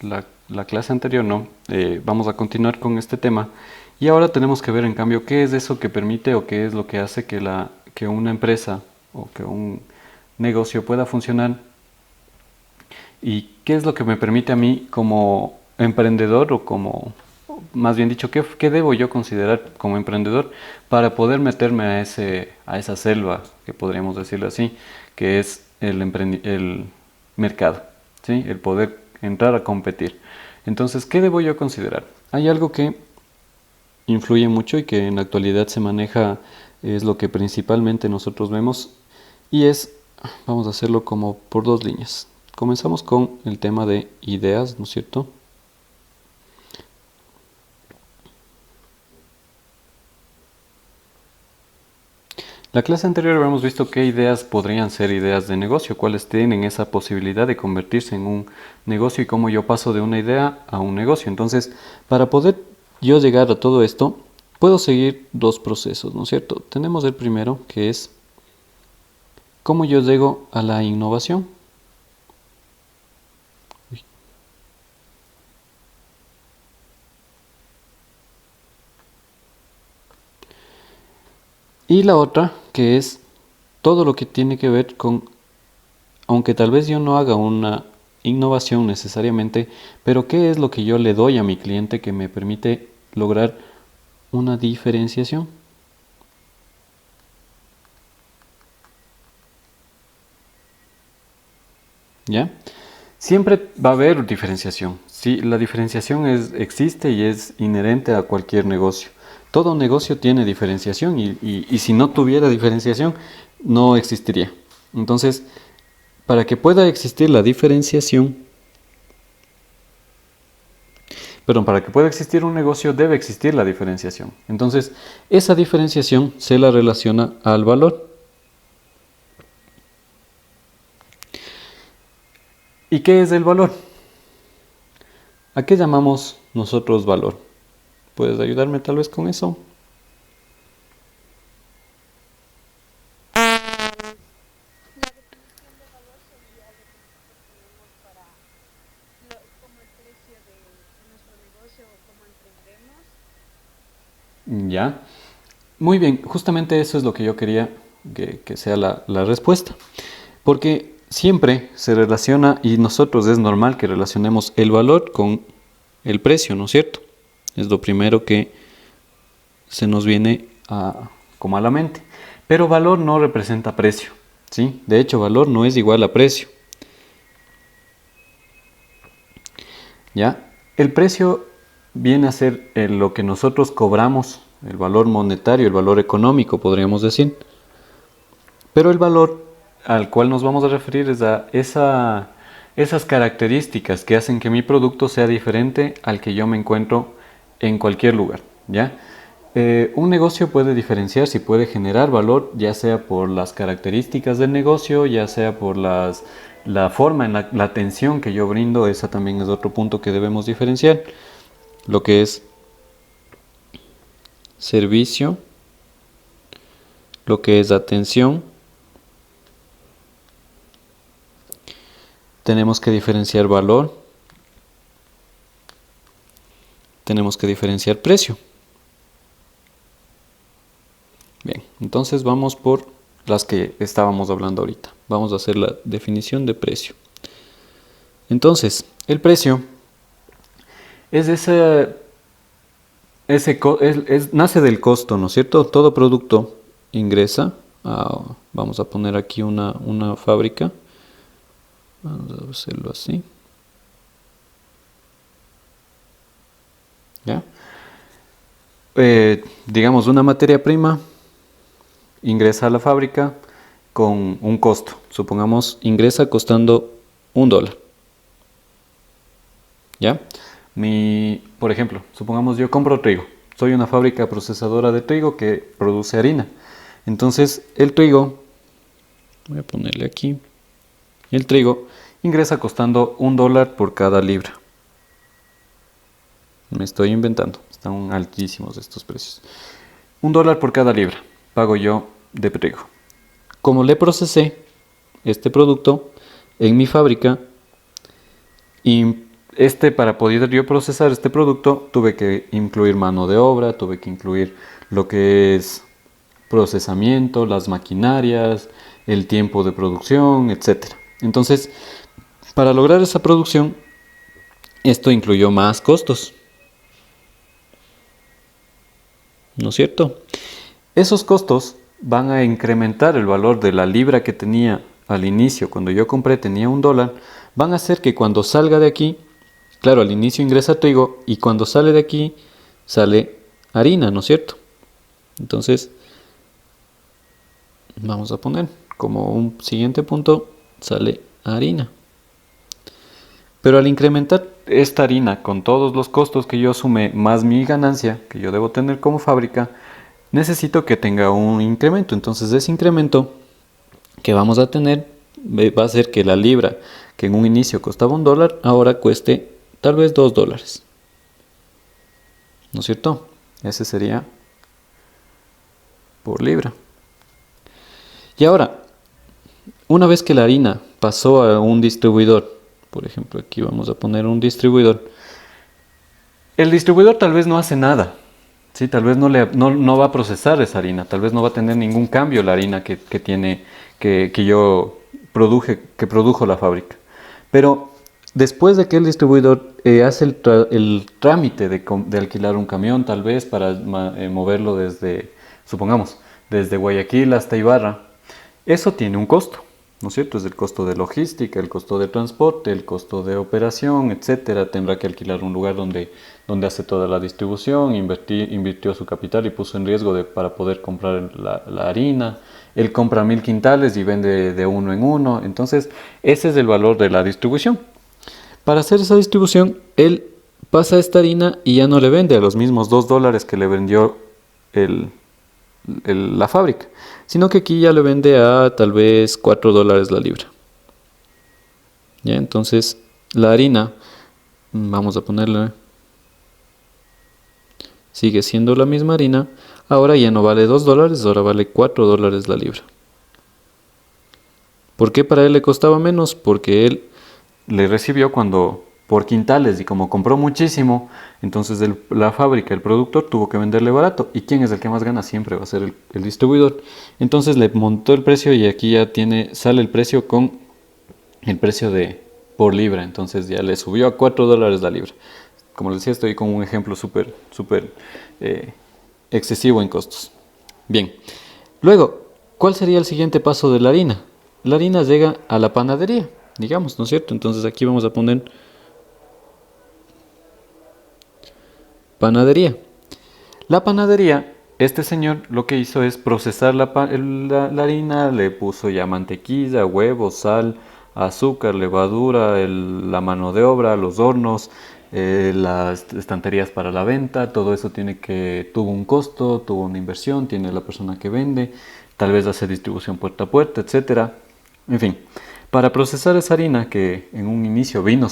la clase anterior, ¿no? Vamos a continuar con este tema. Y ahora tenemos que ver, en cambio, qué es eso que permite o qué es lo que hace que una empresa o que un negocio pueda funcionar y qué es lo que me permite a mí como emprendedor o como, más bien dicho, qué debo yo considerar como emprendedor para poder meterme a esa selva, que podríamos decirlo así, que es el mercado, ¿sí? El poder entrar a competir. Entonces, ¿qué debo yo considerar? Hay algo que influye mucho y que en la actualidad se maneja, es lo que principalmente nosotros vemos, y es, vamos a hacerlo como por dos líneas. Comenzamos con el tema de ideas, ¿no es cierto? La clase anterior habíamos visto qué ideas podrían ser ideas de negocio, cuáles tienen esa posibilidad de convertirse en un negocio y cómo yo paso de una idea a un negocio. Entonces, para poder yo llegar a todo esto, puedo seguir dos procesos, ¿no es cierto? Tenemos el primero, que es cómo yo llego a la innovación. Y la otra, que es todo lo que tiene que ver con, aunque tal vez yo no haga una innovación necesariamente, pero qué es lo que yo le doy a mi cliente que me permite lograr una diferenciación. ¿Ya? Siempre va a haber diferenciación. Sí, la diferenciación existe y es inherente a cualquier negocio. Todo negocio tiene diferenciación y si no tuviera diferenciación, no existiría. Entonces, para que pueda existir la diferenciación, perdón, para que pueda existir un negocio debe existir la diferenciación. Entonces, esa diferenciación se la relaciona al valor. ¿Y qué es el valor? ¿A qué llamamos nosotros valor? ¿Puedes ayudarme tal vez con eso? La definición de valor sería lo que nosotros tenemos para, como el precio de nuestro negocio o cómo emprendemos. Ya. Muy bien, justamente eso es lo que yo quería que sea la respuesta. Porque siempre se relaciona, y nosotros es normal que relacionemos el valor con el precio, ¿no es cierto? Es lo primero que se nos viene como a la mente. Pero valor no representa precio, ¿sí? De hecho, valor no es igual a precio, ¿ya? El precio viene a ser lo que nosotros cobramos, el valor monetario, el valor económico, podríamos decir. Pero el valor al cual nos vamos a referir es a esas características que hacen que mi producto sea diferente al que yo me encuentro en cualquier lugar, ¿ya? Un negocio puede diferenciarse y puede generar valor, ya sea por las características del negocio, ya sea por la forma, la atención que yo brindo, esa también es otro punto que debemos diferenciar, lo que es servicio, lo que es atención. Tenemos que diferenciar valor, tenemos que diferenciar precio. Bien, entonces vamos por las que estábamos hablando ahorita. Vamos a hacer la definición de precio. Entonces, el precio es nace del costo, ¿no es cierto? Todo producto ingresa, vamos a poner aquí una fábrica, vamos a hacerlo así, ¿ya? Digamos, una materia prima ingresa a la fábrica con un costo. Supongamos ingresa costando $1. ¿Ya? Por ejemplo, supongamos yo compro trigo. Soy una fábrica procesadora de trigo que produce harina. Entonces, el trigo, voy a ponerle aquí, el trigo ingresa costando $1 por cada libra. Me estoy inventando, están altísimos estos precios. $1 por cada libra pago yo de trigo. Como le procesé este producto en mi fábrica y para poder yo procesar este producto, tuve que incluir mano de obra, tuve que incluir lo que es procesamiento, las maquinarias, el tiempo de producción, etcétera. Entonces, para lograr esa producción, esto incluyó más costos, ¿no es cierto? Esos costos van a incrementar el valor de la libra que tenía al inicio. Cuando yo compré tenía $1, van a hacer que cuando salga de aquí, claro, al inicio ingresa trigo y cuando sale de aquí sale harina, ¿no es cierto? Entonces, vamos a poner como un siguiente punto, sale harina. Pero al incrementar esta harina con todos los costos que yo asume más mi ganancia que yo debo tener como fábrica, necesito que tenga un incremento. Entonces ese incremento que vamos a tener va a hacer que la libra que en un inicio costaba $1, ahora cueste tal vez $2. ¿No es cierto? Ese sería por libra. Y ahora, una vez que la harina pasó a un distribuidor, por ejemplo, aquí vamos a poner un distribuidor, el distribuidor tal vez no hace nada, ¿sí? Tal vez no va a procesar esa harina, tal vez no va a tener ningún cambio la harina que yo que produjo la fábrica. Pero después de que el distribuidor hace el trámite de alquilar un camión, tal vez para moverlo desde, supongamos, desde Guayaquil hasta Ibarra, eso tiene un costo, ¿no es cierto? Es el costo de logística, el costo de transporte, el costo de operación, etcétera. Tendrá que alquilar un lugar donde hace toda la distribución, invirtió su capital y puso en riesgo para poder comprar la harina. Él compra 1000 quintales y vende de uno en uno. Entonces, ese es el valor de la distribución. Para hacer esa distribución, él pasa esta harina y ya no le vende a los mismos $2 que le vendió la fábrica, sino que aquí ya le vende a tal vez $4 la libra. ¿Ya? Entonces, la harina, vamos a ponerle, sigue siendo la misma harina, ahora ya no vale $2, ahora vale $4 la libra. ¿Por qué para él le costaba menos? Porque él le recibió por quintales y como compró muchísimo, entonces la fábrica, el productor tuvo que venderle barato. ¿Y quién es el que más gana? Siempre va a ser el distribuidor. Entonces le montó el precio y aquí ya sale el precio con el precio por libra. Entonces ya le subió a $4 la libra. Como les decía, estoy con un ejemplo súper excesivo en costos. Bien, luego, ¿cuál sería el siguiente paso de la harina? La harina llega a la panadería, digamos, ¿no es cierto? Entonces aquí vamos a poner panadería. La panadería, este señor lo que hizo es procesar la harina, le puso ya mantequilla, huevos, sal, azúcar, levadura, la mano de obra, los hornos, las estanterías para la venta. Todo eso tuvo un costo, tuvo una inversión, tiene la persona que vende, tal vez hace distribución puerta a puerta, etcétera. En fin, para procesar esa harina que en un inicio vino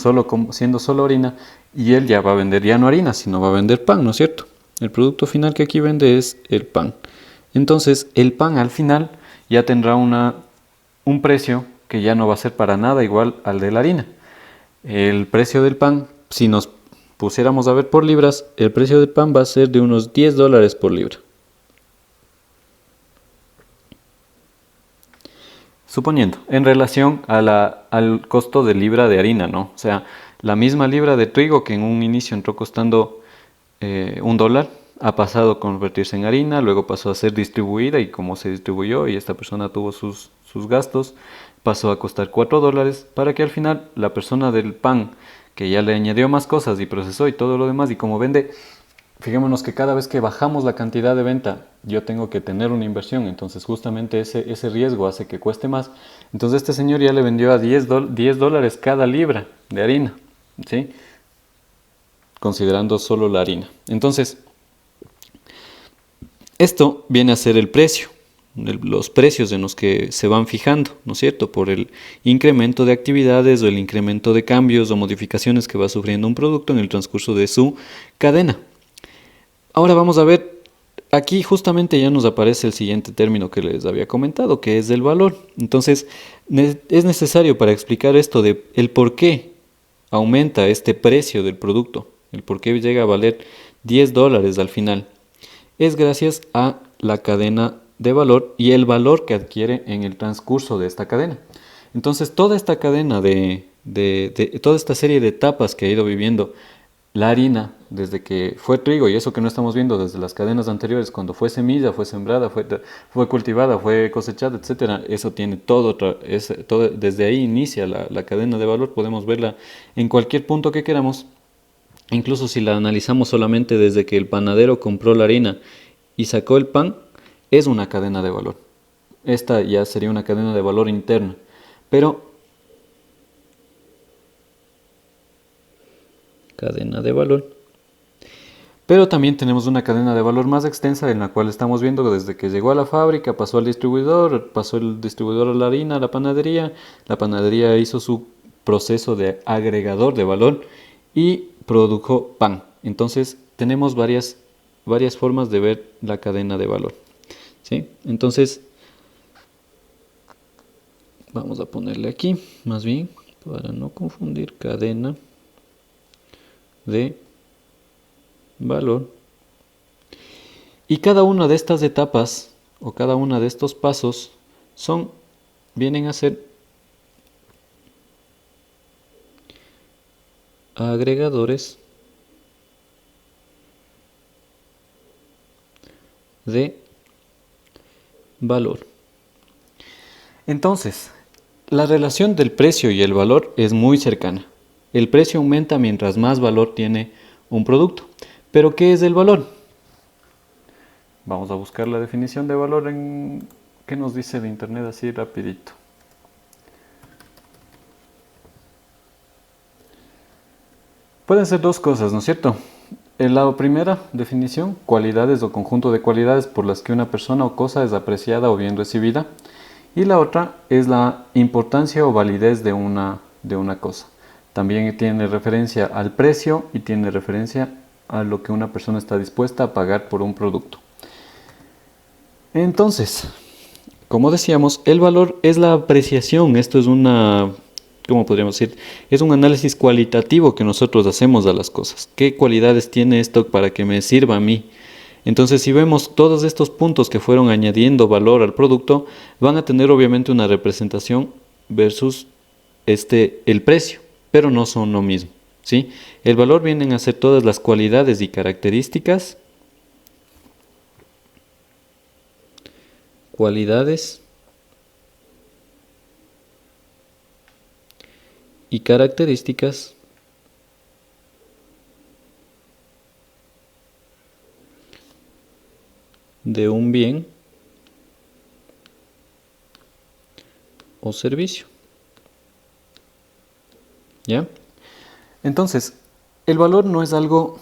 siendo solo harina, y él ya va a vender ya no harina, sino va a vender pan, ¿no es cierto? El producto final que aquí vende es el pan. Entonces, el pan al final ya tendrá un precio que ya no va a ser para nada igual al de la harina. El precio del pan, si nos pusiéramos a ver por libras, el precio del pan va a ser de unos $10 por libra. Suponiendo, en relación al costo de libra de harina, ¿no? O sea, la misma libra de trigo que en un inicio entró costando $1, ha pasado a convertirse en harina, luego pasó a ser distribuida y como se distribuyó y esta persona tuvo sus gastos, pasó a costar $4 para que al final la persona del pan, que ya le añadió más cosas y procesó y todo lo demás, y como vende, fijémonos que cada vez que bajamos la cantidad de venta, yo tengo que tener una inversión, entonces justamente ese riesgo hace que cueste más. Entonces este señor ya le vendió a $10 cada libra de harina, ¿sí? Considerando solo la harina. Entonces, esto viene a ser el precio, los precios en los que se van fijando, ¿no es cierto? Por el incremento de actividades o el incremento de cambios o modificaciones que va sufriendo un producto en el transcurso de su cadena. Ahora vamos a ver, aquí justamente ya nos aparece el siguiente término que les había comentado, que es el valor. Entonces, es necesario para explicar esto de el por qué aumenta este precio del producto, el por qué llega a valer $10 al final, es gracias a la cadena de valor y el valor que adquiere en el transcurso de esta cadena. Entonces, toda esta cadena toda esta serie de etapas que ha ido viviendo la harina, desde que fue trigo, y eso que no estamos viendo desde las cadenas anteriores, cuando fue semilla, fue sembrada, fue cultivada, fue cosechada, etcétera, eso tiene todo, desde ahí inicia la cadena de valor, podemos verla en cualquier punto que queramos. Incluso si la analizamos solamente desde que el panadero compró la harina y sacó el pan, es una cadena de valor. Esta ya sería una cadena de valor interna. Pero, cadena de valor. Pero también tenemos una cadena de valor más extensa en la cual estamos viendo desde que llegó a la fábrica, pasó al distribuidor, pasó el distribuidor a la harina, a la panadería hizo su proceso de agregador de valor y produjo pan. Entonces tenemos varias formas de ver la cadena de valor, ¿sí? Entonces vamos a ponerle aquí, más bien, para no confundir, cadena de valor. Y cada una de estas etapas o cada una de estos pasos vienen a ser agregadores de valor. Entonces, la relación del precio y el valor es muy cercana. El precio aumenta mientras más valor tiene un producto. ¿Pero qué es el valor? Vamos a buscar la definición de valor ¿qué nos dice el internet así rapidito? Pueden ser dos cosas, ¿no es cierto? La primera definición, cualidades o conjunto de cualidades por las que una persona o cosa es apreciada o bien recibida. Y la otra es la importancia o validez de una cosa. También tiene referencia al precio y tiene referencia a lo que una persona está dispuesta a pagar por un producto. Entonces, como decíamos, el valor es la apreciación. Esto es ¿cómo podríamos decir? Es un análisis cualitativo que nosotros hacemos a las cosas. ¿Qué cualidades tiene esto para que me sirva a mí? Entonces, si vemos todos estos puntos que fueron añadiendo valor al producto, van a tener obviamente una representación versus el precio, pero no son lo mismo, ¿sí? El valor vienen a ser todas las cualidades y características de un bien o servicio. ¿Ya? Entonces, el valor no es algo,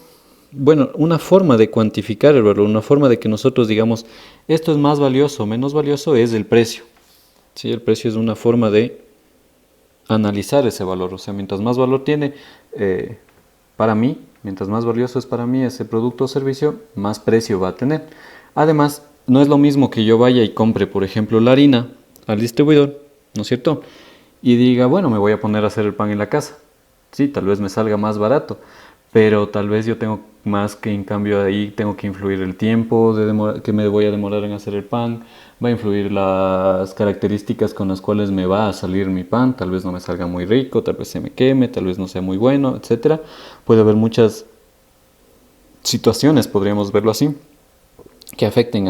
bueno, una forma de cuantificar el valor, una forma de que nosotros digamos, esto es más valioso o menos valioso, es el precio. ¿Sí? El precio es una forma de analizar ese valor. O sea, mientras más valor tiene para mí, mientras más valioso es para mí ese producto o servicio, más precio va a tener. Además, no es lo mismo que yo vaya y compre, por ejemplo, la harina al distribuidor, ¿no es cierto? Y diga, bueno, me voy a poner a hacer el pan en la casa. Sí, tal vez me salga más barato, pero tal vez yo tengo más que, en cambio, ahí tengo que influir el tiempo que me voy a demorar en hacer el pan, va a influir las características con las cuales me va a salir mi pan, tal vez no me salga muy rico, tal vez se me queme, tal vez no sea muy bueno, etcétera. Puede haber muchas situaciones, podríamos verlo así, que afecten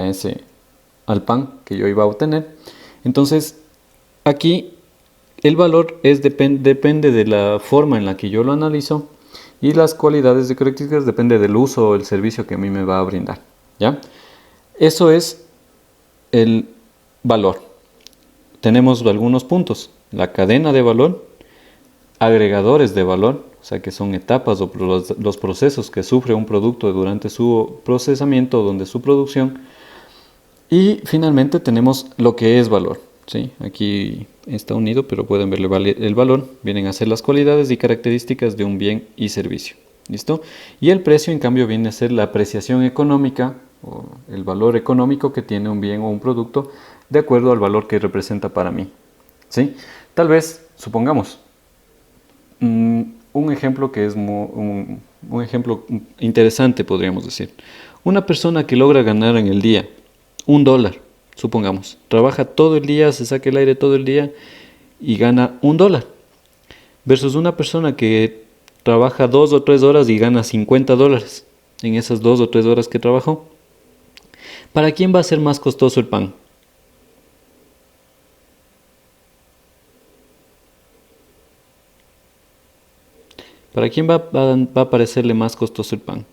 al pan que yo iba a obtener. Entonces, aquí el valor depende de la forma en la que yo lo analizo y las cualidades y características depende del uso o el servicio que a mí me va a brindar, ¿ya? Eso es el valor. Tenemos algunos puntos: la cadena de valor, agregadores de valor, o sea que son etapas o los procesos que sufre un producto durante su procesamiento o su producción. Y finalmente tenemos lo que es valor, ¿sí? Aquí está unido, pero pueden ver el valor. Vienen a ser las cualidades y características de un bien y servicio. ¿Listo? Y el precio, en cambio, viene a ser la apreciación económica o el valor económico que tiene un bien o un producto de acuerdo al valor que representa para mí, ¿sí? Tal vez, supongamos, un ejemplo que es un ejemplo interesante, podríamos decir. Una persona que logra ganar en el día $1, supongamos, trabaja todo el día, se saca el aire todo el día y gana $1, versus una persona que trabaja 2 o 3 horas y gana $50 en esas 2 o 3 horas que trabajó. ¿Para quién va a ser más costoso el pan? ¿Para quién va a parecerle más costoso el pan?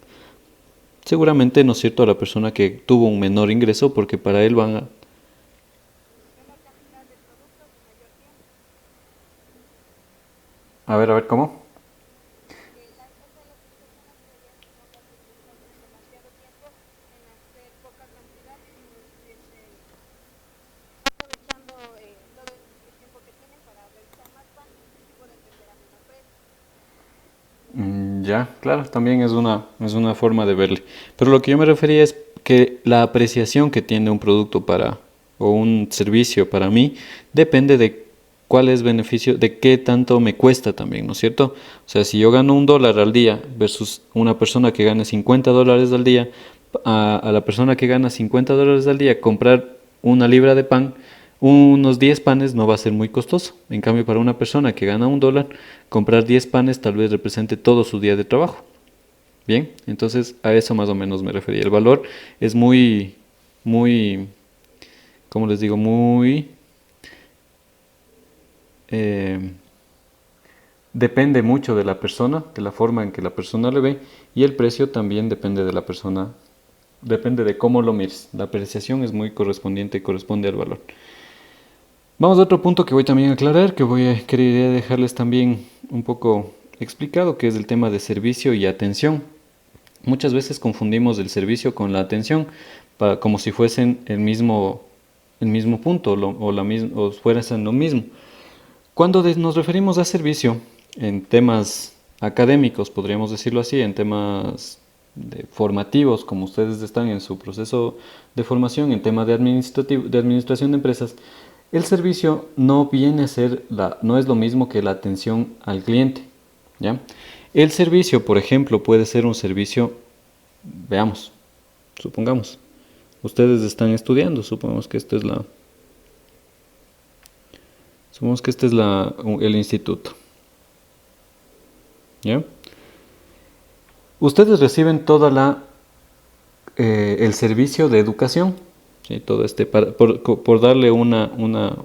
Seguramente, ¿no es cierto?, a la persona que tuvo un menor ingreso, porque para él van a... menor cantidad de productos en mayor tiempo. A ver, ¿cómo? Es de las personas que verían como las que tardan demasiado tiempo en hacer poca cantidad y no estuviesen aprovechando todo el tiempo que tienen para realizar más pan y poder vender a menor precio. Ya, claro, también es una forma de verle. Pero lo que yo me refería es que la apreciación que tiene un producto para, o un servicio para mí, depende de cuál es beneficio, de qué tanto me cuesta también, ¿no es cierto? O sea, si yo gano $1 al día versus una persona que gane $50 al día, a la persona que gana $50 al día, comprar una libra de pan, unos 10 panes no va a ser muy costoso. En cambio, para una persona que gana $1, comprar 10 panes tal vez represente todo su día de trabajo. Bien, entonces a eso más o menos me refería. El valor es muy, ¿cómo les digo? Eh, Depende mucho de la persona, de la forma en que la persona le ve, y el precio también depende de la persona, depende de cómo lo mires. La apreciación es muy correspondiente, corresponde al valor. Vamos a otro punto que voy también a aclarar, quería dejarles también un poco explicado, que es el tema de servicio y atención. Muchas veces confundimos el servicio con la atención, como si fuesen el mismo punto o fuesen lo mismo. Cuando nos referimos a servicio en temas académicos, podríamos decirlo así, en temas formativos, como ustedes están en su proceso de formación, en tema de administración de empresas, el servicio no viene a ser no es lo mismo que la atención al cliente, ¿ya? El servicio, por ejemplo, puede ser un servicio, veamos, supongamos, ustedes están estudiando, supongamos que este es el instituto, ¿ya? Ustedes reciben el servicio de educación, ¿sí? Todo por darle una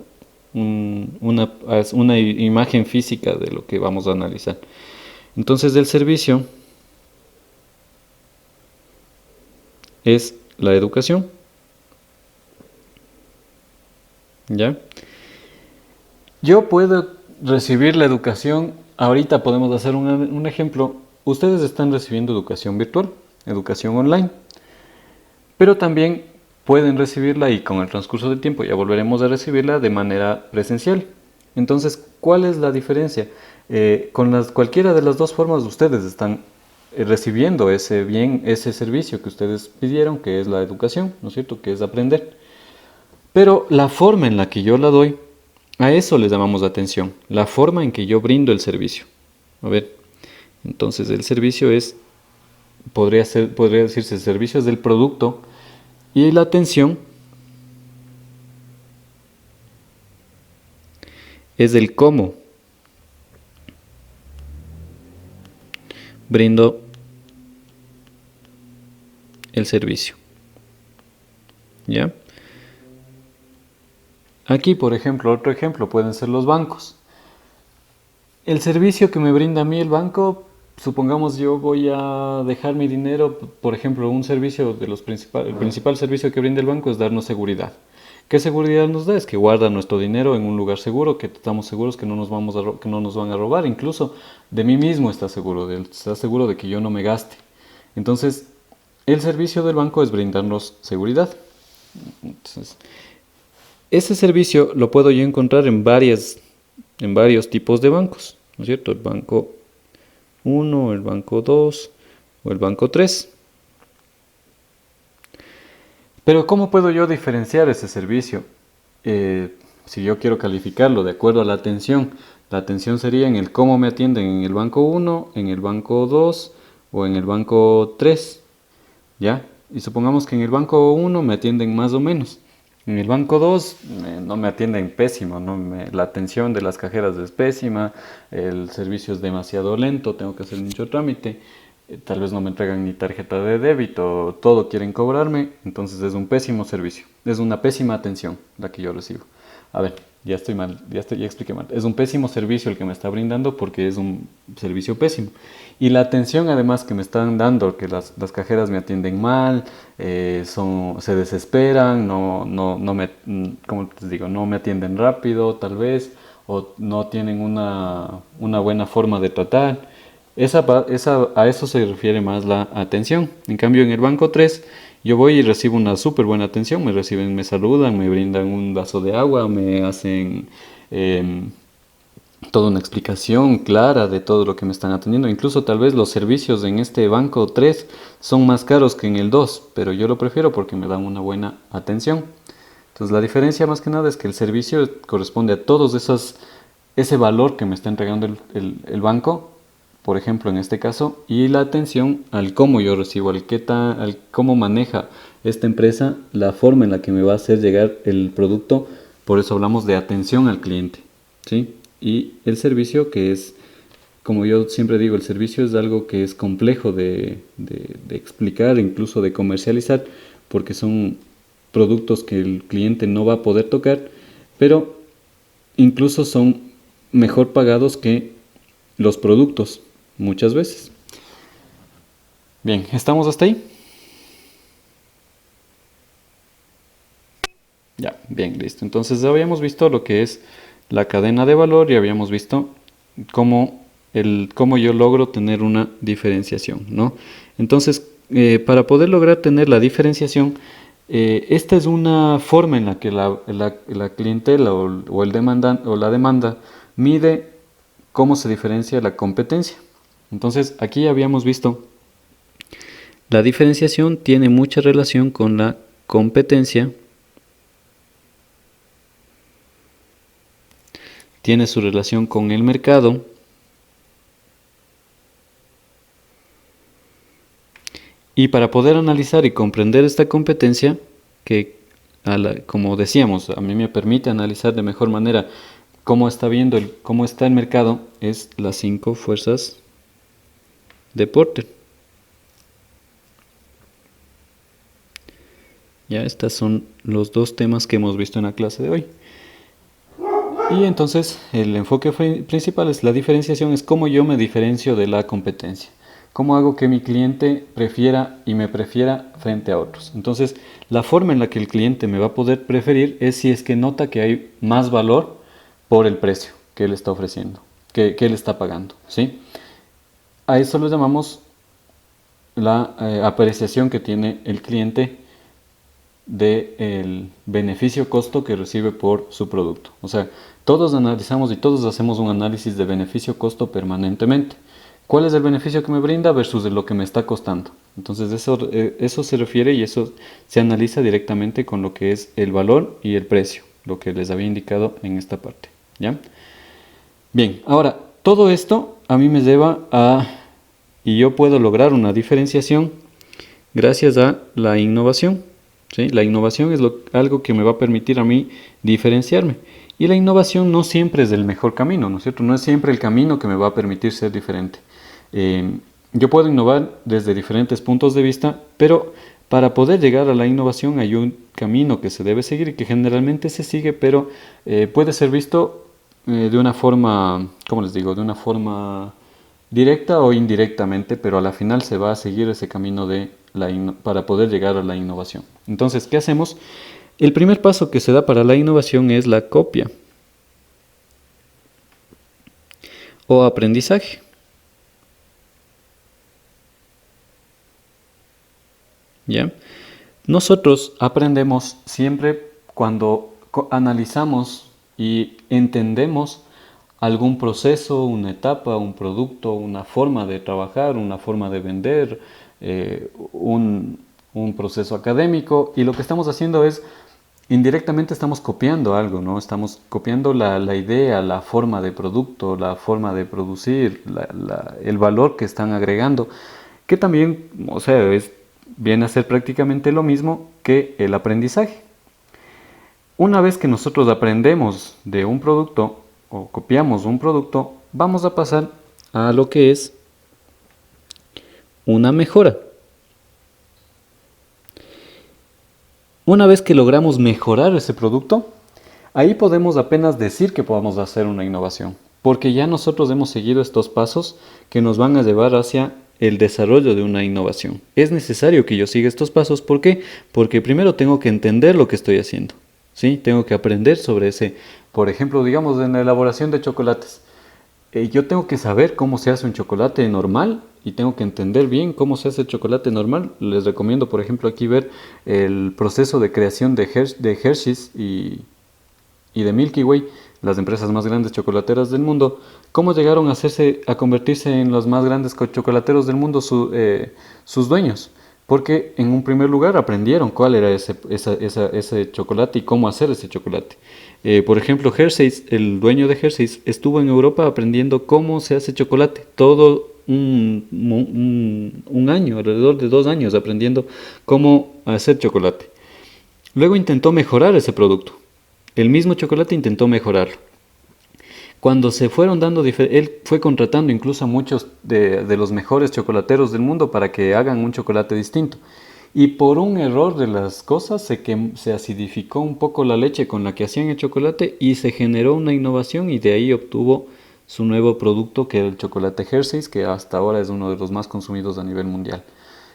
imagen física de lo que vamos a analizar. Entonces, el servicio es la educación, ¿ya? Yo puedo recibir la educación, ahorita podemos hacer un ejemplo, ustedes están recibiendo educación virtual, educación online, pero también pueden recibirla y con el transcurso del tiempo ya volveremos a recibirla de manera presencial. Entonces, ¿cuál es la diferencia? Cualquiera de las dos formas ustedes están recibiendo ese servicio que ustedes pidieron, que es la educación, ¿no es cierto? Que es aprender. Pero la forma en la que yo la doy, a eso les llamamos atención, la forma en que yo brindo el servicio. A ver, entonces el servicio podría decirse, el servicio es del producto y la atención es del cómo brindo el servicio. ¿Ya? Aquí, por ejemplo, otro ejemplo pueden ser los bancos. El servicio que me brinda a mí el banco, supongamos yo voy a dejar mi dinero, por ejemplo, un servicio el principal servicio que brinda el banco es darnos seguridad. ¿Qué seguridad nos da? Es que guarda nuestro dinero en un lugar seguro, que estamos seguros que no nos van a robar, incluso de mí mismo está seguro de que yo no me gaste. Entonces, el servicio del banco es brindarnos seguridad. Entonces, ese servicio lo puedo yo encontrar en varios tipos de bancos, ¿no es cierto? El banco 1, el banco 2 o el banco 3. Pero ¿cómo puedo yo diferenciar ese servicio? Si yo quiero calificarlo de acuerdo a la atención La atención sería en el cómo me atienden en el banco 1, en el banco 2 o en el banco 3. ¿Ya? Y supongamos que en el banco 1 me atienden más o menos. En el banco 2 no me atienden pésimo, la atención de las cajeras es pésima, el servicio es demasiado lento, tengo que hacer mucho trámite, tal vez no me entregan ni tarjeta de débito, todo quieren cobrarme, entonces es un pésimo servicio, es una pésima atención la que yo recibo. A ver, ya estoy mal, ya expliqué mal. Es un pésimo servicio el que me está brindando porque es un servicio pésimo. Y la atención además que me están dando, que las cajeras me atienden mal, se desesperan, como te digo, no me atienden rápido tal vez, o no tienen una buena forma de tratar. A eso se refiere más la atención. En cambio, en el banco 3 yo voy y recibo una súper buena atención. Me saludan, me brindan un vaso de agua, me hacen toda una explicación clara de todo lo que me están atendiendo. Incluso tal vez los servicios en este banco 3 son más caros que en el 2, pero yo lo prefiero porque me dan una buena atención. Entonces la diferencia más que nada es que el servicio corresponde a ese valor que me está entregando el banco, por ejemplo en este caso, y la atención al cómo yo recibo, al cómo maneja esta empresa, la forma en la que me va a hacer llegar el producto. Por eso hablamos de atención al cliente, ¿sí? Y el servicio, que es, como yo siempre digo, el servicio es algo que es complejo de explicar, incluso de comercializar, porque son productos que el cliente no va a poder tocar, pero incluso son mejor pagados que los productos muchas veces. Bien, ¿estamos hasta ahí? Ya, bien, listo. Entonces ya habíamos visto lo que es la cadena de valor y habíamos visto cómo yo logro tener una diferenciación, ¿no? Entonces, para poder lograr tener la diferenciación, esta es una forma en la que la clientela o la demanda mide cómo se diferencia la competencia. Entonces, aquí habíamos visto la diferenciación tiene mucha relación con la competencia, tiene su relación con el mercado y para poder analizar y comprender esta competencia, que como decíamos, a mí me permite analizar de mejor manera cómo está el mercado, es las 5 fuerzas de Porter. Ya, estos son los 2 temas que hemos visto en la clase de hoy. Y entonces el enfoque principal es la diferenciación, es cómo yo me diferencio de la competencia. ¿Cómo hago que mi cliente prefiera y me prefiera frente a otros? Entonces, la forma en la que el cliente me va a poder preferir es si es que nota que hay más valor por el precio que él está ofreciendo, que él está pagando, ¿sí? A eso lo llamamos la apreciación que tiene el cliente del beneficio-costo que recibe por su producto. O sea, todos analizamos y todos hacemos un análisis de beneficio-costo permanentemente. ¿Cuál es el beneficio que me brinda versus lo que me está costando? Entonces eso se refiere y eso se analiza directamente con lo que es el valor y el precio, lo que les había indicado en esta parte, ¿ya? Bien, ahora, todo esto a mí me lleva y yo puedo lograr una diferenciación gracias a la innovación, ¿sí? La innovación es algo que me va a permitir a mí diferenciarme. Y la innovación no siempre es el mejor camino, ¿no es cierto? No es siempre el camino que me va a permitir ser diferente. Yo puedo innovar desde diferentes puntos de vista, pero para poder llegar a la innovación hay un camino que se debe seguir y que generalmente se sigue, pero puede ser visto de una forma, ¿cómo les digo? De una forma directa o indirectamente, pero a la final se va a seguir ese camino para poder llegar a la innovación. Entonces, ¿qué hacemos? El primer paso que se da para la innovación es la copia o aprendizaje. ¿Ya? Nosotros aprendemos siempre cuando analizamos y entendemos algún proceso, una etapa, un producto, una forma de trabajar, una forma de vender, un proceso académico, y lo que estamos haciendo es indirectamente estamos copiando algo, ¿no? Estamos copiando la idea, la forma de producto, la forma de producir, el valor que están agregando, que también, o sea, viene a ser prácticamente lo mismo que el aprendizaje. Una vez que nosotros aprendemos de un producto o copiamos un producto, vamos a pasar a lo que es una mejora. Una vez que logramos mejorar ese producto, ahí podemos apenas decir que podamos hacer una innovación, porque ya nosotros hemos seguido estos pasos que nos van a llevar hacia el desarrollo de una innovación. Es necesario que yo siga estos pasos, ¿por qué? Porque primero tengo que entender lo que estoy haciendo, ¿sí? Tengo que aprender sobre ese, por ejemplo, digamos en la elaboración de chocolates. Yo tengo que saber cómo se hace un chocolate normal y tengo que entender bien cómo se hace el chocolate normal. Les recomiendo, por ejemplo, aquí ver el proceso de creación de Hershey's y de Milky Way, las empresas más grandes chocolateras del mundo, cómo llegaron a convertirse en los más grandes chocolateros del mundo sus dueños. Porque en un primer lugar aprendieron cuál era ese chocolate y cómo hacer ese chocolate. Por ejemplo, Hershey's, el dueño de Hershey's, estuvo en Europa aprendiendo cómo se hace chocolate. Todo un año, alrededor de 2 años, aprendiendo cómo hacer chocolate. Luego intentó mejorar ese producto. El mismo chocolate intentó mejorarlo. Cuando se fueron dando, él fue contratando incluso a muchos de los mejores chocolateros del mundo para que hagan un chocolate distinto. Y por un error de las cosas se acidificó un poco la leche con la que hacían el chocolate y se generó una innovación y de ahí obtuvo su nuevo producto, que era el chocolate Hershey's, que hasta ahora es uno de los más consumidos a nivel mundial.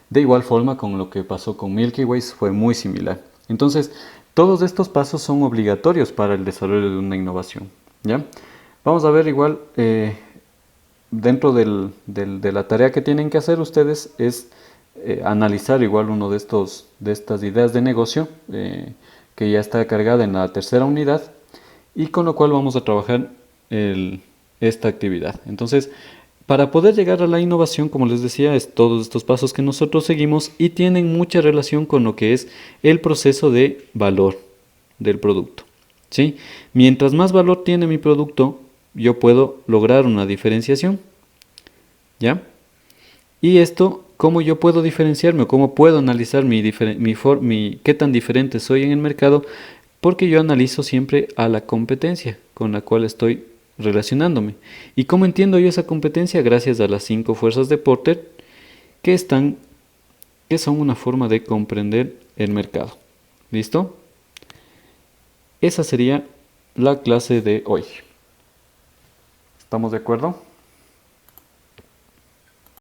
De igual forma, con lo que pasó con Milky Way fue muy similar. Entonces, todos estos pasos son obligatorios para el desarrollo de una innovación, ¿ya? Vamos a ver igual, dentro de la tarea que tienen que hacer ustedes es analizar igual uno de estas ideas de negocio que ya está cargada en la tercera unidad y con lo cual vamos a trabajar esta actividad. Entonces, para poder llegar a la innovación, como les decía, es todos estos pasos que nosotros seguimos y tienen mucha relación con lo que es el proceso de valor del producto, ¿sí? Mientras más valor tiene mi producto, yo puedo lograr una diferenciación, ¿ya? Y esto, ¿cómo yo puedo diferenciarme o cómo puedo analizar qué tan diferente soy en el mercado? Porque yo analizo siempre a la competencia con la cual estoy relacionándome. ¿Y cómo entiendo yo esa competencia? Gracias a las 5 fuerzas de Porter que son una forma de comprender el mercado. ¿Listo? Esa sería la clase de hoy. ¿Estamos de acuerdo?